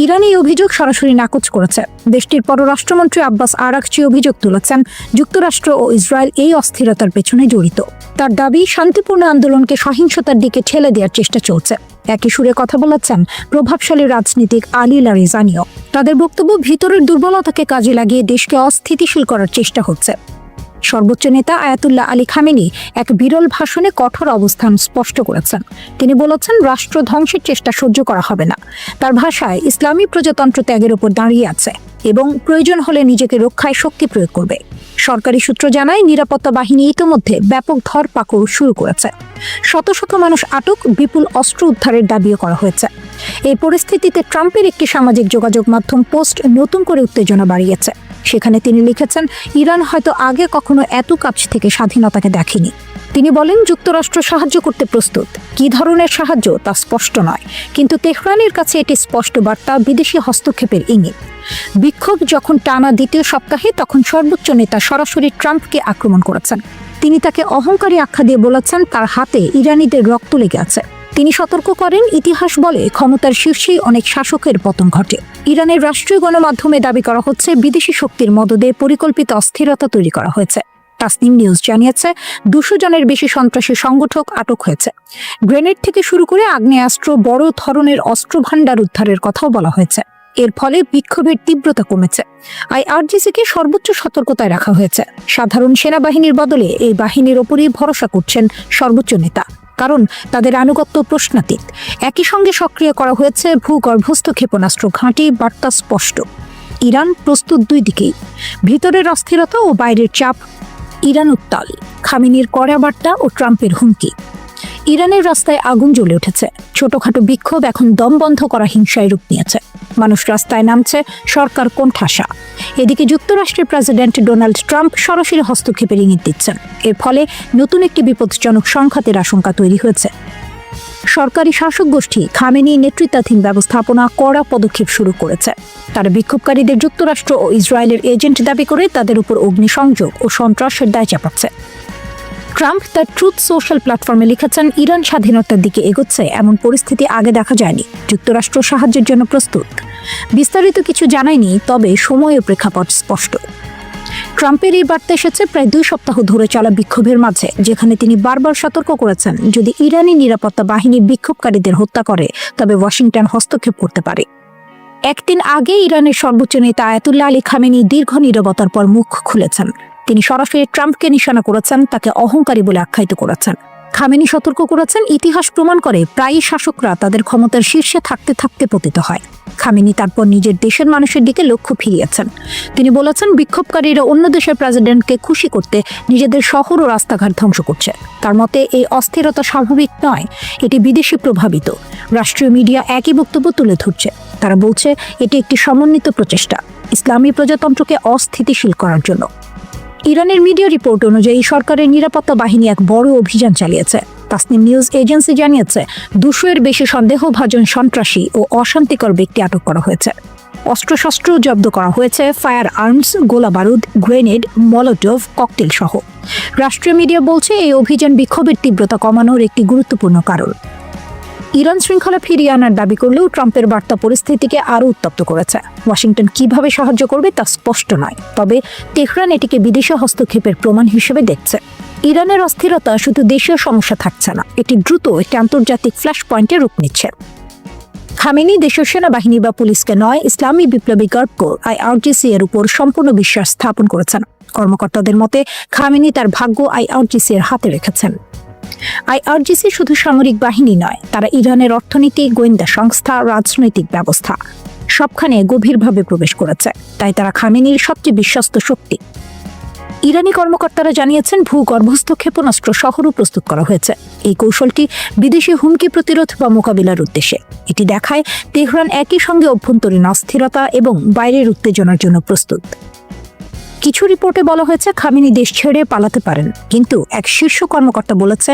ইরান এই অভিযোগ সরাসরি নাকচ করেছে। দেশটির পররাষ্ট্রমন্ত্রী আব্বাস আরাকচি অভিযোগ তুলেছেন, যুক্তরাষ্ট্র ও ইসরায়েল এই অস্থিরতার পেছনে জড়িত। তার দাবি, শান্তিপূর্ণ আন্দোলনকে সহিংসতার দিকে ঠেলে দেওয়ার চেষ্টা চলছে। একই সুরে কথা বলেছেন প্রভাবশালী রাজনীতিক আলী লারিজানিও। তাদের বক্তব্য, ভিতরের দুর্বলতাকে কাজে লাগিয়ে দেশকে অস্থিতিশীল করার চেষ্টা হচ্ছে। সর্বোচ্চ নেতা আয়াতুল্লাহ আলী খামেনি এক বিরল ভাষণে কঠোর অবস্থান স্পষ্ট করেছেন। তিনি বলেছেন, রাষ্ট্র ধ্বংসের চেষ্টা সহ্য করা হবে না। তার ভাষায়, ইসলামী প্রজাতন্ত্র ত্যাগের উপর দাঁড়িয়ে আছে এবং প্রয়োজন হলে নিজেকে রক্ষায় শক্তি প্রয়োগ করবে। সরকারি সূত্র জানায়, নিরাপত্তা বাহিনী ইতোমধ্যে ব্যাপক ধরপাকড় শুরু করেছে। শত শত মানুষ আটক, বিপুল অস্ত্র উদ্ধারের দাবিও করা হয়েছে। এই পরিস্থিতিতে ট্রাম্পের একটি সামাজিক যোগাযোগ মাধ্যম পোস্ট নতুন করে উত্তেজনা বাড়িয়েছে। সেখানে তিনি লিখেছেন, ইরান হয়তো আগে কখনো এত কাছ থেকে স্বাধীনতাকে দেখেনি। তিনি বলেন, যুক্তরাষ্ট্র সাহায্য করতে প্রস্তুত। কী ধরনের সাহায্য তা স্পষ্ট নয়, কিন্তু তেহরানের কাছে এটি স্পষ্ট বার্তা, বিদেশি হস্তক্ষেপের ইঙ্গিত। বিক্ষোভ যখন টানা দ্বিতীয় সপ্তাহে, তখন সর্বোচ্চ নেতা সরাসরি ট্রাম্পকে আক্রমণ করেছেন। তিনি তাকে অহংকারী আখ্যা দিয়ে বলেছেন, তার হাতে ইরানিদের রক্ত লেগে আছে। তিনি সতর্ক করেন, ইতিহাস বলে ক্ষমতার শীর্ষেই অনেক শাসকের পতন ঘটে। ইরানের রাষ্ট্রীয় গণমাধ্যমে দাবি করা হচ্ছে, বিদেশি শক্তির মদদে পরিকল্পিত অস্থিরতা তৈরি করা হয়েছে। তাসনিম নিউজ জানিয়েছে, 200 জনের বেশি সন্ত্রাসী সংগঠক আটক হয়েছে। গ্রেনেড থেকে শুরু করে আগ্নেয়াস্ত্র, বড় ধরনের অস্ত্র ভাণ্ডার উদ্ধারের কথাও বলা হয়েছে। এর ফলে বিক্ষোভের তীব্রতা কমেছে। আইআরজিসিকে সর্বোচ্চ সতর্কতায় রাখা হয়েছে। সাধারণ সেনাবাহিনীর বদলে এই বাহিনীর ওপরই ভরসা করছেন সর্বোচ্চ নেতা, কারণ তাদের আনুগত্য প্রশ্নাতীত। একই সঙ্গে সক্রিয় করা হয়েছে ভূগর্ভস্থ ক্ষেপণাস্ত্র ঘাঁটি। বার্তা স্পষ্ট, ইরান প্রস্তুত দুই দিকেই। ভিতরের অস্থিরতা ও বাইরের চাপ। ইরান উত্তাল, খামেনির কড়া বার্তা ও ট্রাম্পের হুমকি। ইরানের রাস্তায় আগুন জ্বলে উঠেছে। ছোটখাটো বিক্ষোভ এখন দম বন্ধ করা হিংসায় রূপ নিয়েছে। মানুষ রাস্তায় নামছে, সরকার কোণঠাসা। এদিকে যুক্তরাষ্ট্রের প্রেসিডেন্ট ডোনাল্ড ট্রাম্প সরাসরি হস্তক্ষেপের ইঙ্গিত দিচ্ছেন। এর ফলে নতুন একটি বিপজ্জনক সংঘাতের আশঙ্কা তৈরি হয়েছে। সরকারি শাসক গোষ্ঠী খামেনি নেতৃত্বাধীন ব্যবস্থাপনা কড়া পদক্ষেপ শুরু করেছে। তারা বিক্ষোভকারীদের যুক্তরাষ্ট্র ও ইসরায়েলের এজেন্ট দাবি করে তাদের উপর অগ্নিসংযোগ ও সন্ত্রাসের দায় চাপাচ্ছে। ট্রাম্প তার ট্রুথ সোশ্যাল প্ল্যাটফর্মে লিখেছেন, ইরান স্বাধীনতার দিকে এগোচ্ছে এমন পরিস্থিতি আগে দেখা যায়নি। যুক্তরাষ্ট্র সাহায্যের জন্য প্রস্তুত। বিস্তারিত কিছু জানায়নি, তবে সময় ও প্রেক্ষাপট স্পষ্ট। ট্রাম্পের এই বার্তা এসেছে প্রায় 2 সপ্তাহ ধরে চলা বিক্ষোভের মাঝে, যেখানে তিনি বারবার সতর্ক করেছেন, যদি ইরানি নিরাপত্তা বাহিনী বিক্ষোভকারীদের হত্যা করে তবে ওয়াশিংটন হস্তক্ষেপ করতে পারে। একদিন আগে ইরানের সর্বোচ্চ নেতা আয়াতুল্লাহ আলী খামেনি দীর্ঘ নীরবতার পর মুখ খুলেছেন। তিনি সরাসরি ট্রাম্পকে নিশানা করেছেন, তাকে অহংকারী বলে আখ্যায়িত করেছেন। খামেনি সতর্ক করেছেন, ইতিহাস প্রমাণ করে প্রায়ই শাসকরা তাদের ক্ষমতার শীর্ষে থাকতে থাকতে পতিত হয়। খামেনি তারপর নিজের দেশের মানুষের দিকে লক্ষ্য ফিরিয়েছেন। তিনি বলেছেন, বিক্ষোভকারীরা অন্য দেশের প্রেসিডেন্টকে খুশি করতে নিজেদের শহর ও রাস্তাঘাট ধ্বংস করছে। তার মতে এই অস্থিরতা স্বাভাবিক নয়, এটি বিদেশি প্রভাবিত। রাষ্ট্রীয় মিডিয়া একই বক্তব্য তুলে ধরছে। তারা বলছে, এটি একটি সমন্বিত প্রচেষ্টা ইসলামী প্রজাতন্ত্রকে অস্থিতিশীল করার জন্য। ইরানের মিডিয়া রিপোর্ট অনুযায়ী সরকারের নিরাপত্তা বাহিনী এক বড় অভিযান চালিয়েছে। তাসনিম নিউজ এজেন্সি জানিয়েছে, 200-এর বেশি সন্দেহভাজন সন্ত্রাসী ও অশান্তিকর ব্যক্তি আটক করা হয়েছে। অস্ত্রশস্ত্র জব্দ করা হয়েছে, ফায়ার আর্মস, গোলা বারুদ, গ্রেনেড, মলোটোভ ককটেল সহ। রাষ্ট্রীয় মিডিয়া বলছে এই অভিযান বিক্ষোভের তীব্রতা কমানোর একটি গুরুত্বপূর্ণ কারণ। ইরান শৃঙ্খলা ফিরিয়ে আনার দাবি করলেও ট্রাম্পের বার্তা পরিস্থিতিকে আরও উত্তপ্ত করেছে। ওয়াশিংটন কিভাবে সাহায্য করবে তা স্পষ্ট নয়, তবে তেহরান এটিকে বিদেশি হস্তক্ষেপের প্রমাণ হিসেবে দেখছে। ইরানের অস্থিরতা শুধু দেশীয় সমস্যা থাকছে না, এটি দ্রুত একটি আন্তর্জাতিক ফ্ল্যাশ পয়েন্টে রূপ নিচ্ছে। খামেনি দেশীয় সেনাবাহিনী বা পুলিশকে নয়, ইসলামী বিপ্লবী গার্ড কোর IRGC এর উপর সম্পূর্ণ বিশ্বাস স্থাপন করেছেন। কর্মকর্তাদের মতে খামেনি তার ভাগ্য IRGC এর হাতে রেখেছেন। IRGC শুধু সামরিক বাহিনী নয়, তারা ইরানের অর্থনীতি, গোয়েন্দা সংস্থা, রাজনৈতিক ব্যবস্থা সবখানে গভীরভাবে প্রবেশ করেছে, তাই তারা খামেনির সবচেয়ে বিশ্বস্ত শক্তি। ইরানি কর্মকর্তারা জানিয়েছেন ভূগর্ভস্থ ক্ষেপণাস্ত্র শহরও প্রস্তুত করা হয়েছে। এই কৌশলটি বিদেশি হুমকি প্রতিরোধ বা মোকাবিলার উদ্দেশ্যে। এটি দেখায় তেহরান একই সঙ্গে অভ্যন্তরীণ অস্থিরতা এবং বাইরের উত্তেজনার জন্য প্রস্তুত। কিছু রিপোর্টে বলা হয়েছে খামেনি দেশ ছেড়ে পালাতে পারেন, কিন্তু এক শীর্ষ কর্মকর্তা বলেছে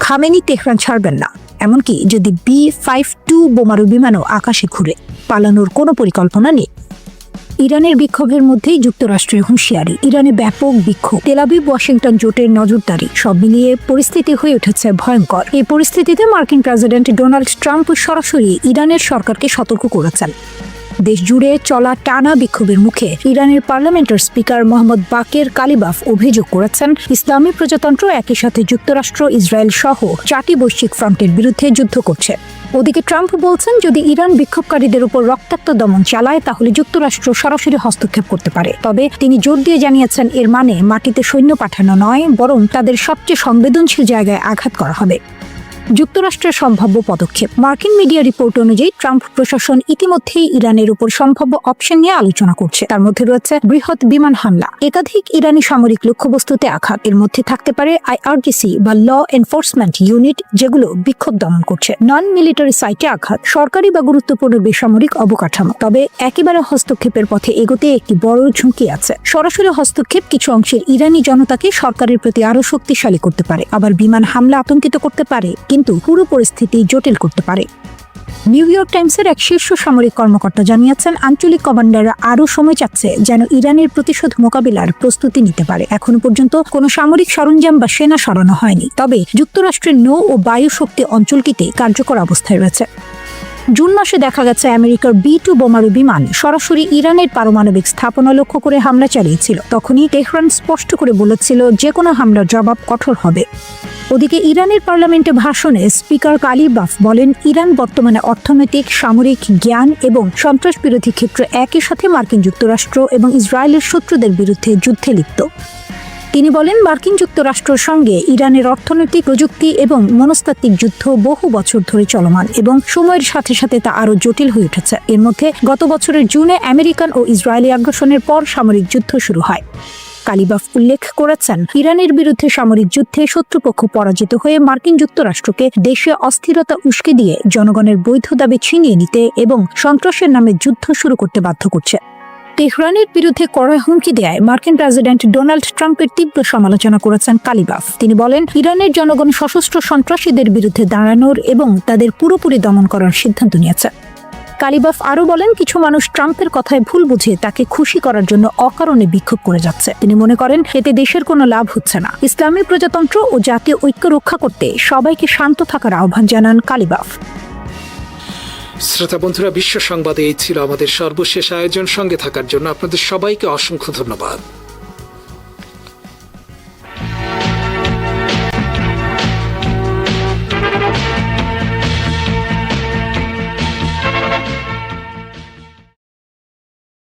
খামেনি তেহরান ছাড়বেন না, এমনকি যদি B-52 বোমারু বিমানও আকাশে ঘুরে। পালানোর কোনো পরিকল্পনা নেই। ইরানের বিক্ষোভের মধ্যেই যুক্তরাষ্ট্রের হুঁশিয়ারি, ইরানে ব্যাপক বিক্ষোভ, তেল আবিব ওয়াশিংটন জোটের নজরদারি, সব মিলিয়ে পরিস্থিতি হয়ে উঠেছে ভয়ঙ্কর। এই পরিস্থিতিতে মার্কিন প্রেসিডেন্ট ডোনাল্ড ট্রাম্প সরাসরি ইরানের সরকারকে সতর্ক করেছেন। দেশ জুড়ে চলা টানা বিক্ষোভের মুখে ইরানের পার্লামেন্টের স্পিকার মোহাম্মদ বাকের কালিবাফ অভিযোগ করেছেন ইসলামী প্রজাতন্ত্র একই সাথে যুক্তরাষ্ট্র, ইসরায়েল সহ 4টি বৈশ্বিক ফ্রন্টের বিরুদ্ধে যুদ্ধ করছে। ওদিকে ট্রাম্প বলছেন যদি ইরান বিক্ষোভকারীদের উপর রক্তাক্ত দমন চালায় তাহলে যুক্তরাষ্ট্র সরাসরি হস্তক্ষেপ করতে পারে। তবে তিনি জোর দিয়ে জানিয়েছেন এর মানে মাটিতে সৈন্য পাঠানো নয়, বরং তাদের সবচেয়ে সংবেদনশীল জায়গায় আঘাত করা হবে। যুক্তরাষ্ট্রের সম্ভাব্য পদক্ষেপ। মার্কিন মিডিয়া রিপোর্ট অনুযায়ী ট্রাম্প প্রশাসন ইতিমধ্যেই ইরানের উপর সম্ভাব্য অপশন নিয়ে আলোচনা করছে। তার মধ্যে রয়েছে বৃহৎ বিমান হামলা, একাধিক ইরানি সামরিক লক্ষ্যবস্তুতে আঘাত, এর মধ্যে থাকতে পারে IRGC বা ল এনফোর্সমেন্ট ইউনিট যেগুলো বিক্ষোভ দমন করছে, নন মিলিটারি সাইটে আঘাত, সরকারি বা গুরুত্বপূর্ণ বেসামরিক অবকাঠামো। তবে একেবারে হস্তক্ষেপের পথে এগোতে একটি বড় ঝুঁকি আছে। সরাসরি হস্তক্ষেপ কিছু অংশের ইরানি জনতাকে সরকারের প্রতি আরো শক্তিশালী করতে পারে, আবার বিমান হামলা আতঙ্কিত করতে পারে, কিন্তু পুরো পরিস্থিতি জটিল করতে পারে। নিউ ইয়র্ক টাইমসের এক শীর্ষ সামরিক কর্মকর্তা জানিয়েছেন আঞ্চলিক কমান্ডাররা আরও সময় চাচ্ছে যেন ইরানের প্রতিশোধ মোকাবিলার প্রস্তুতি নিতে পারে। এখনো পর্যন্ত কোনো সামরিক সরঞ্জাম বা সেনা সরানো হয়নি, তবে যুক্তরাষ্ট্রের নৌ ও বায়ু শক্তি অঞ্চলটিতে কার্যকর অবস্থায় রয়েছে। জুন মাসে দেখা গেছে আমেরিকার B-2 বোমারু বিমান সরাসরি ইরানের পারমাণবিক স্থাপনা লক্ষ্য করে হামলা চালিয়েছিল। তখনই তেহরান স্পষ্ট করে বলেছিল যে কোনো হামলার জবাব কঠোর হবে। ওদিকে ইরানের পার্লামেন্টে ভাষণে স্পিকার কালিবাফ বলেন ইরান বর্তমানে অর্থনৈতিক, সামরিক, জ্ঞান এবং সন্ত্রাস বিরোধী ক্ষেত্রে একই সাথে মার্কিন যুক্তরাষ্ট্র এবং ইসরায়েলের শত্রুদের বিরুদ্ধে যুদ্ধে লিপ্ত। তিনি বলেন মার্কিন যুক্তরাষ্ট্রের সঙ্গে ইরানের অর্থনৈতিক, প্রযুক্তি এবং মনস্তাত্ত্বিক যুদ্ধ বহু বছর ধরে চলমান এবং সময়ের সাথে সাথে তা আরও জটিল হয়ে উঠেছে। এর মধ্যে গত বছরের জুনে আমেরিকান ও ইসরায়েলি আগ্রাসনের পর সামরিক যুদ্ধ শুরু হয়। কালিবাফ উল্লেখ করেছেন ইরানের বিরুদ্ধে সামরিক যুদ্ধে শত্রুপক্ষ পরাজিত হয়ে মার্কিন যুক্তরাষ্ট্রকে দেশে অস্থিরতা উস্কে দিয়ে জনগণের বৈধ দাবি ছিনিয়ে নিতে এবং সন্ত্রাসের নামে যুদ্ধ শুরু করতে বাধ্য করছে। তেহরানের বিরুদ্ধে কড়া হুমকি দেয় মার্কিন প্রেসিডেন্ট ডোনাল্ড ট্রাম্পের তীব্র সমালোচনা করেছেন কালিবাফ। তিনি বলেন ইরানের জনগণ সশস্ত্র সন্ত্রাসীদের বিরুদ্ধে দাঁড়ানোর এবং তাদের পুরোপুরি দমন করার সিদ্ধান্ত নিয়েছে। কালিবাফ আরও বলেন কিছু মানুষ ট্রাম্পের কথায় ভুল বুঝে তাকে খুশি করার জন্য অকারণে বিক্ষোভ করে যাচ্ছে। তিনি মনে করেন এতে দেশের কোনো লাভ হচ্ছে না। ইসলামী প্রজাতন্ত্র ও জাতীয় ঐক্য রক্ষা করতে সবাইকে শান্ত থাকার আহ্বান জানান কালিবাফ। শ্রোতা বন্ধুরা, বিশ্ব সংবাদে এই ছিল আমাদের সর্বশেষ আয়োজন। সঙ্গে থাকার জন্য আপনাদের সবাইকে অসংখ্য ধন্যবাদ।